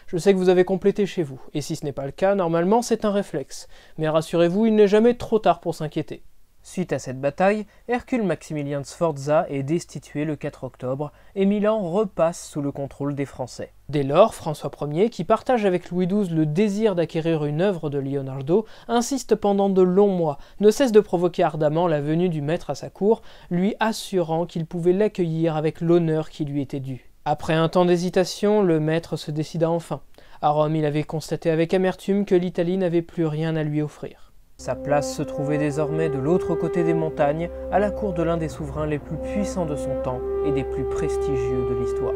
Je sais que vous avez complété chez vous, et si ce n'est pas le cas, normalement c'est un réflexe. Mais rassurez-vous, il n'est jamais trop tard pour s'inquiéter. Suite à cette bataille, Hercule Maximilien Sforza est destitué le 4 octobre et Milan repasse sous le contrôle des Français. Dès lors, François Ier, qui partage avec Louis XII le désir d'acquérir une œuvre de Leonardo, insiste pendant de longs mois, ne cesse de provoquer ardemment la venue du maître à sa cour, lui assurant qu'il pouvait l'accueillir avec l'honneur qui lui était dû. Après un temps d'hésitation, le maître se décida enfin. À Rome, il avait constaté avec amertume que l'Italie n'avait plus rien à lui offrir. Sa place se trouvait désormais de l'autre côté des montagnes, à la cour de l'un des souverains les plus puissants de son temps et des plus prestigieux de l'histoire.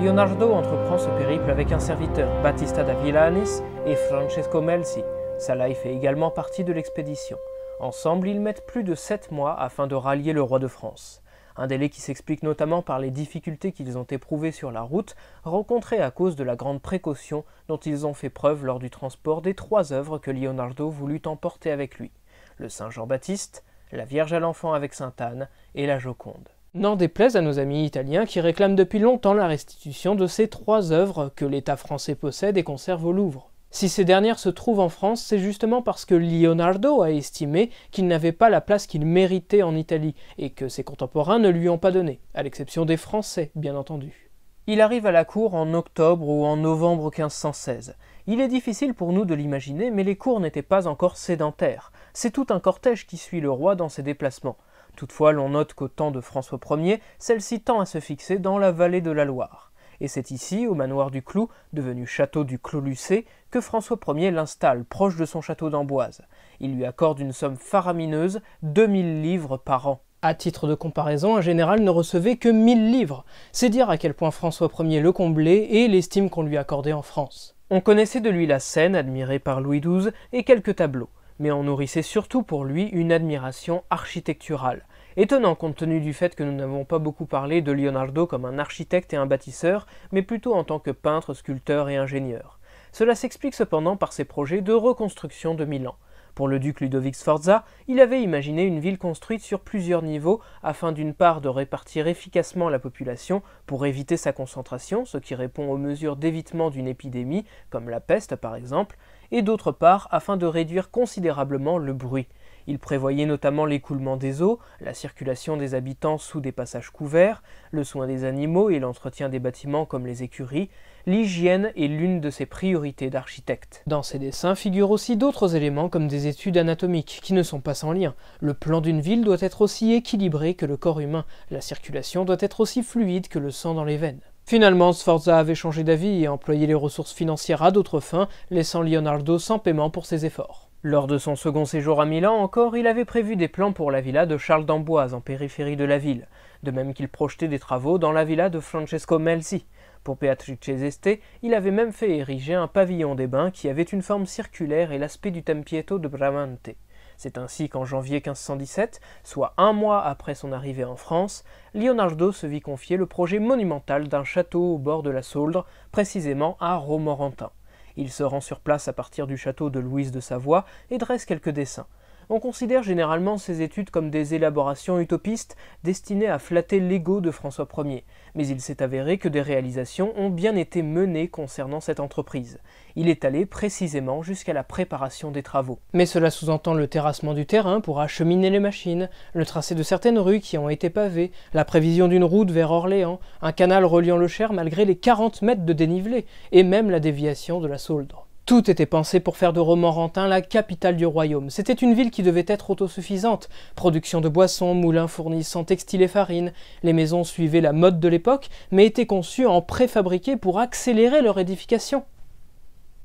Leonardo entreprend ce périple avec un serviteur, Battista da Villanis et Francesco Melzi. Salai fait également partie de l'expédition. Ensemble, ils mettent plus de 7 mois afin de rallier le roi de France. Un délai qui s'explique notamment par les difficultés qu'ils ont éprouvées sur la route, rencontrées à cause de la grande précaution dont ils ont fait preuve lors du transport des 3 œuvres que Leonardo voulut emporter avec lui, le Saint Jean-Baptiste, la Vierge à l'Enfant avec Sainte Anne et la Joconde. N'en déplaise à nos amis italiens qui réclament depuis longtemps la restitution de ces 3 œuvres que l'État français possède et conserve au Louvre. Si ces dernières se trouvent en France, c'est justement parce que Leonardo a estimé qu'il n'avait pas la place qu'il méritait en Italie, et que ses contemporains ne lui ont pas donné, à l'exception des Français, bien entendu. Il arrive à la cour en octobre ou en novembre 1516. Il est difficile pour nous de l'imaginer, mais les cours n'étaient pas encore sédentaires. C'est tout un cortège qui suit le roi dans ses déplacements. Toutefois, l'on note qu'au temps de François Ier, celle-ci tend à se fixer dans la vallée de la Loire. Et c'est ici, au manoir du Clou, devenu château du Clos-Lucé, que François Ier l'installe, proche de son château d'Amboise. Il lui accorde une somme faramineuse, 2000 livres par an. À titre de comparaison, un général ne recevait que 1000 livres. C'est dire à quel point François Ier le comblait et l'estime qu'on lui accordait en France. On connaissait de lui la Seine, admirée par Louis XII, et quelques tableaux. Mais on nourrissait surtout pour lui une admiration architecturale. Étonnant compte tenu du fait que nous n'avons pas beaucoup parlé de Leonardo comme un architecte et un bâtisseur, mais plutôt en tant que peintre, sculpteur et ingénieur. Cela s'explique cependant par ses projets de reconstruction de Milan. Pour le duc Ludovic Sforza, il avait imaginé une ville construite sur plusieurs niveaux afin d'une part de répartir efficacement la population pour éviter sa concentration, ce qui répond aux mesures d'évitement d'une épidémie, comme la peste par exemple, et d'autre part afin de réduire considérablement le bruit. Il prévoyait notamment l'écoulement des eaux, la circulation des habitants sous des passages couverts, le soin des animaux et l'entretien des bâtiments comme les écuries. L'hygiène est l'une de ses priorités d'architecte. Dans ses dessins figurent aussi d'autres éléments comme des études anatomiques qui ne sont pas sans lien. Le plan d'une ville doit être aussi équilibré que le corps humain, la circulation doit être aussi fluide que le sang dans les veines. Finalement, Sforza avait changé d'avis et employé les ressources financières à d'autres fins, laissant Leonardo sans paiement pour ses efforts. Lors de son second séjour à Milan encore, il avait prévu des plans pour la villa de Charles d'Amboise en périphérie de la ville, de même qu'il projetait des travaux dans la villa de Francesco Melzi. Pour Beatrice d'Este, il avait même fait ériger un pavillon des bains qui avait une forme circulaire et l'aspect du Tempietto de Bramante. C'est ainsi qu'en janvier 1517, soit un mois après son arrivée en France, Leonardo se vit confier le projet monumental d'un château au bord de la Sauldre, précisément à Romorantin. Il se rend sur place à partir du château de Louise de Savoie et dresse quelques dessins. On considère généralement ces études comme des élaborations utopistes destinées à flatter l'ego de François Ier, mais il s'est avéré que des réalisations ont bien été menées concernant cette entreprise. Il est allé précisément jusqu'à la préparation des travaux. Mais cela sous-entend le terrassement du terrain pour acheminer les machines, le tracé de certaines rues qui ont été pavées, la prévision d'une route vers Orléans, un canal reliant le Cher malgré les 40 mètres de dénivelé, et même la déviation de la Sauldre. Tout était pensé pour faire de Romorantin la capitale du royaume. C'était une ville qui devait être autosuffisante. Production de boissons, moulins fournissant textiles et farines. Les maisons suivaient la mode de l'époque, mais étaient conçues en préfabriqué pour accélérer leur édification.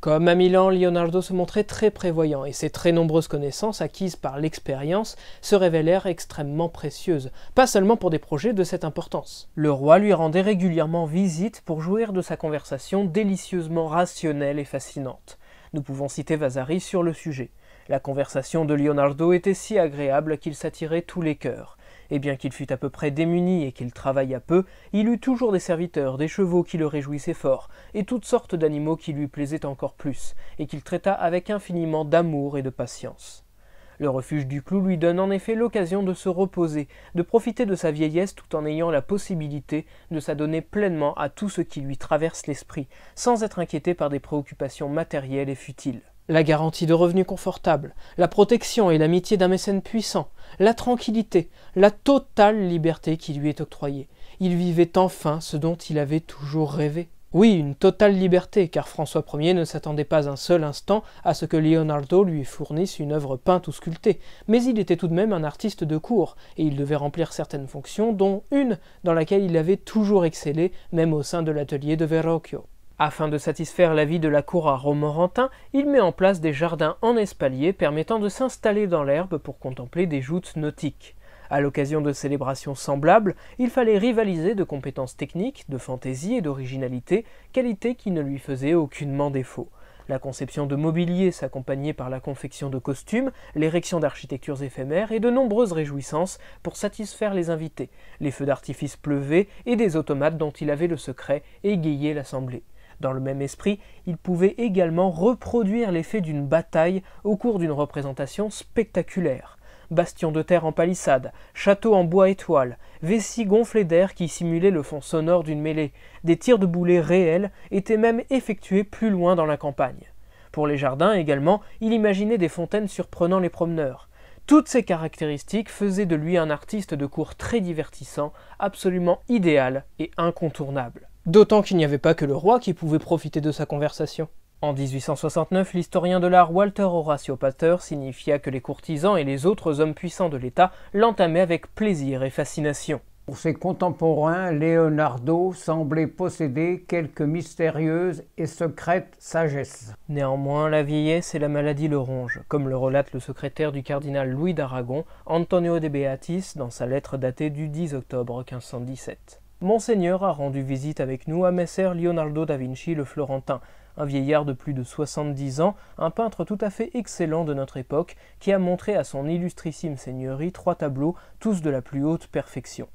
Comme à Milan, Leonardo se montrait très prévoyant et ses très nombreuses connaissances acquises par l'expérience se révélèrent extrêmement précieuses, pas seulement pour des projets de cette importance. Le roi lui rendait régulièrement visite pour jouir de sa conversation délicieusement rationnelle et fascinante. Nous pouvons citer Vasari sur le sujet. La conversation de Leonardo était si agréable qu'il s'attirait tous les cœurs. Et bien qu'il fût à peu près démuni et qu'il travaillât peu, il eut toujours des serviteurs, des chevaux qui le réjouissaient fort, et toutes sortes d'animaux qui lui plaisaient encore plus, et qu'il traita avec infiniment d'amour et de patience. Le refuge du Clou lui donne en effet l'occasion de se reposer, de profiter de sa vieillesse tout en ayant la possibilité de s'adonner pleinement à tout ce qui lui traverse l'esprit, sans être inquiété par des préoccupations matérielles et futiles. La garantie de revenus confortables, la protection et l'amitié d'un mécène puissant, la tranquillité, la totale liberté qui lui est octroyée. Il vivait enfin ce dont il avait toujours rêvé. Oui, une totale liberté, car François Ier ne s'attendait pas un seul instant à ce que Leonardo lui fournisse une œuvre peinte ou sculptée, mais il était tout de même un artiste de cour, et il devait remplir certaines fonctions, dont une dans laquelle il avait toujours excellé, même au sein de l'atelier de Verrocchio. Afin de satisfaire la vie de la cour à Romorantin, il met en place des jardins en espalier permettant de s'installer dans l'herbe pour contempler des joutes nautiques. À l'occasion de célébrations semblables, il fallait rivaliser de compétences techniques, de fantaisie et d'originalité, qualité qui ne lui faisait aucunement défaut. La conception de mobilier s'accompagnait par la confection de costumes, l'érection d'architectures éphémères et de nombreuses réjouissances pour satisfaire les invités. Les feux d'artifice pleuvaient et des automates dont il avait le secret égayaient l'assemblée. Dans le même esprit, il pouvait également reproduire l'effet d'une bataille au cours d'une représentation spectaculaire. Bastions de terre en palissade, châteaux en bois et toile, vessies gonflées d'air qui simulaient le fond sonore d'une mêlée, des tirs de boulets réels étaient même effectués plus loin dans la campagne. Pour les jardins également, il imaginait des fontaines surprenant les promeneurs. Toutes ces caractéristiques faisaient de lui un artiste de cour très divertissant, absolument idéal et incontournable. D'autant qu'il n'y avait pas que le roi qui pouvait profiter de sa conversation. En 1869, l'historien de l'art Walter Horatio Pater signifia que les courtisans et les autres hommes puissants de l'État l'entamaient avec plaisir et fascination. Pour ses contemporains, Leonardo semblait posséder quelque mystérieuse et secrète sagesse. Néanmoins, la vieillesse et la maladie le rongent, comme le relate le secrétaire du cardinal Louis d'Aragon, Antonio de Beatis, dans sa lettre datée du 10 octobre 1517. Monseigneur a rendu visite avec nous à Messer Leonardo da Vinci le Florentin, un vieillard de plus de 70 ans, un peintre tout à fait excellent de notre époque, qui a montré à son illustrissime seigneurie 3 tableaux, tous de la plus haute perfection.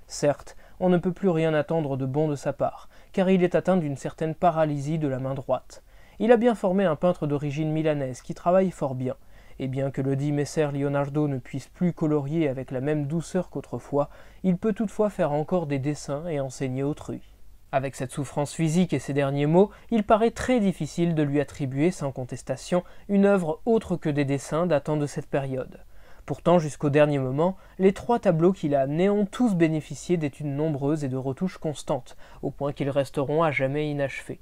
Certes, on ne peut plus rien attendre de bon de sa part, car il est atteint d'une certaine paralysie de la main droite. Il a bien formé un peintre d'origine milanaise qui travaille fort bien, et bien que le dit Messer Leonardo ne puisse plus colorier avec la même douceur qu'autrefois, il peut toutefois faire encore des dessins et enseigner autrui. Avec cette souffrance physique et ces derniers mots, il paraît très difficile de lui attribuer, sans contestation, une œuvre autre que des dessins datant de cette période. Pourtant, jusqu'au dernier moment, les 3 tableaux qu'il a amenés ont tous bénéficié d'études nombreuses et de retouches constantes, au point qu'ils resteront à jamais inachevés.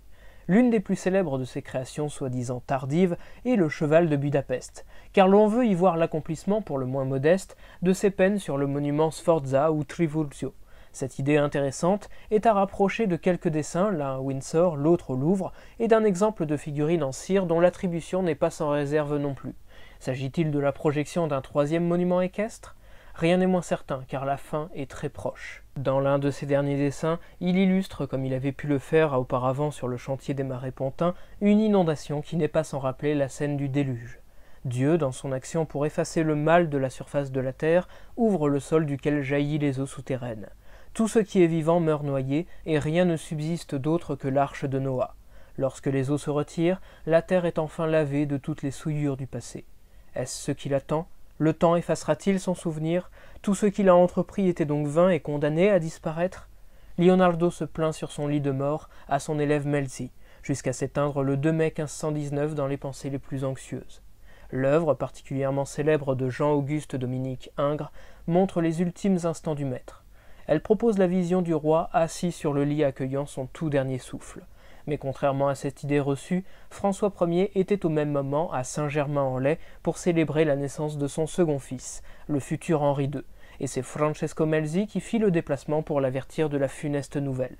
L'une des plus célèbres de ses créations soi-disant tardives est le cheval de Budapest, car l'on veut y voir l'accomplissement, pour le moins modeste, de ses peines sur le monument Sforza ou Trivulzio. Cette idée intéressante est à rapprocher de quelques dessins, l'un à Windsor, l'autre au Louvre, et d'un exemple de figurine en cire dont l'attribution n'est pas sans réserve non plus. S'agit-il de la projection d'un 3e monument équestre ? Rien n'est moins certain, car la fin est très proche. Dans l'un de ses derniers dessins, il illustre, comme il avait pu le faire auparavant sur le chantier des Marais Pontins, une inondation qui n'est pas sans rappeler la scène du déluge. Dieu, dans son action pour effacer le mal de la surface de la terre, ouvre le sol duquel jaillit les eaux souterraines. Tout ce qui est vivant meurt noyé, et rien ne subsiste d'autre que l'arche de Noah. Lorsque les eaux se retirent, la terre est enfin lavée de toutes les souillures du passé. Est-ce ce qui l'attend ? Le temps effacera-t-il son souvenir? Tout ce qu'il a entrepris était donc vain et condamné à disparaître? Leonardo se plaint sur son lit de mort à son élève Melzi, jusqu'à s'éteindre le 2 mai 1519 dans les pensées les plus anxieuses. L'œuvre, particulièrement célèbre de Jean-Auguste Dominique Ingres, montre les ultimes instants du maître. Elle propose la vision du roi assis sur le lit accueillant son tout dernier souffle. Mais contrairement à cette idée reçue, François Ier était au même moment à Saint-Germain-en-Laye pour célébrer la naissance de son second fils, le futur Henri II, et c'est Francesco Melzi qui fit le déplacement pour l'avertir de la funeste nouvelle.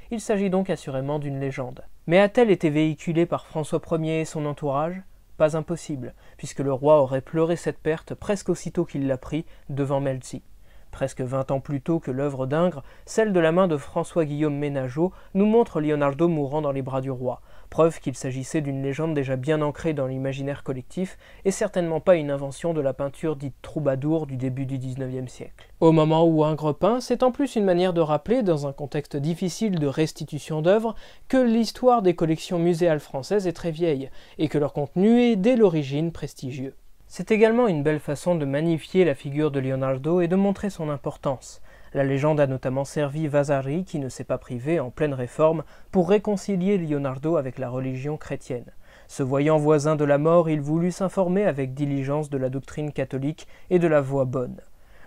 Il s'agit donc assurément d'une légende. Mais a-t-elle été véhiculée par François Ier et son entourage ? Pas impossible, puisque le roi aurait pleuré cette perte presque aussitôt qu'il l'apprit devant Melzi. Presque 20 ans plus tôt que l'œuvre d'Ingres, celle de la main de François-Guillaume Ménageot nous montre Leonardo mourant dans les bras du roi, preuve qu'il s'agissait d'une légende déjà bien ancrée dans l'imaginaire collectif et certainement pas une invention de la peinture dite troubadour du début du XIXe siècle. Au moment où Ingres peint, c'est en plus une manière de rappeler, dans un contexte difficile de restitution d'œuvres, que l'histoire des collections muséales françaises est très vieille et que leur contenu est dès l'origine prestigieux. C'est également une belle façon de magnifier la figure de Leonardo et de montrer son importance. La légende a notamment servi Vasari, qui ne s'est pas privé, en pleine réforme, pour réconcilier Leonardo avec la religion chrétienne. Se voyant voisin de la mort, il voulut s'informer avec diligence de la doctrine catholique et de la voie bonne.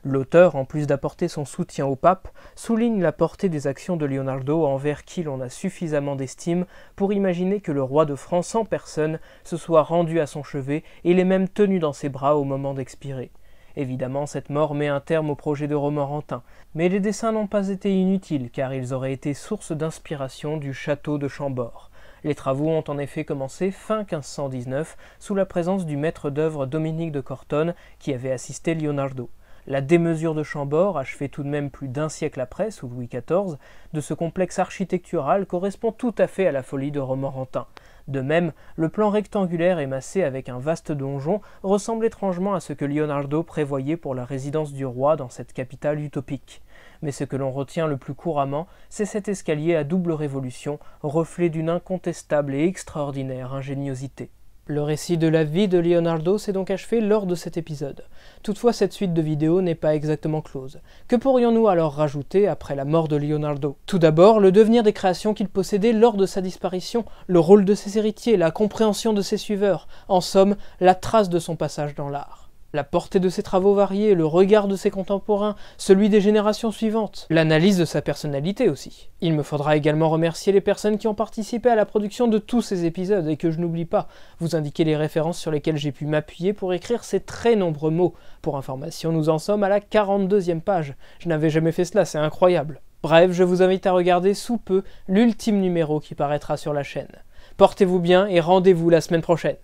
L'auteur, en plus d'apporter son soutien au pape, souligne la portée des actions de Leonardo envers qui l'on a suffisamment d'estime pour imaginer que le roi de France en personne se soit rendu à son chevet et l'ait même tenu dans ses bras au moment d'expirer. Évidemment, cette mort met un terme au projet de Romorantin, mais les dessins n'ont pas été inutiles car ils auraient été source d'inspiration du château de Chambord. Les travaux ont en effet commencé fin 1519 sous la présence du maître d'œuvre Dominique de Cortone qui avait assisté Leonardo. La démesure de Chambord, achevée tout de même plus d'un siècle après, sous Louis XIV, de ce complexe architectural correspond tout à fait à la folie de Romorantin. De même, le plan rectangulaire émassé avec un vaste donjon ressemble étrangement à ce que Leonardo prévoyait pour la résidence du roi dans cette capitale utopique. Mais ce que l'on retient le plus couramment, c'est cet escalier à double révolution, reflet d'une incontestable et extraordinaire ingéniosité. Le récit de la vie de Leonardo s'est donc achevé lors de cet épisode. Toutefois, cette suite de vidéos n'est pas exactement close. Que pourrions-nous alors rajouter après la mort de Leonardo? Tout d'abord, le devenir des créations qu'il possédait lors de sa disparition, le rôle de ses héritiers, la compréhension de ses suiveurs, en somme, la trace de son passage dans l'art. La portée de ses travaux variés, le regard de ses contemporains, celui des générations suivantes, l'analyse de sa personnalité aussi. Il me faudra également remercier les personnes qui ont participé à la production de tous ces épisodes et que je n'oublie pas, vous indiquer les références sur lesquelles j'ai pu m'appuyer pour écrire ces très nombreux mots. Pour information, nous en sommes à la 42e page. Je n'avais jamais fait cela, c'est incroyable. Bref, je vous invite à regarder sous peu l'ultime numéro qui paraîtra sur la chaîne. Portez-vous bien et rendez-vous la semaine prochaine.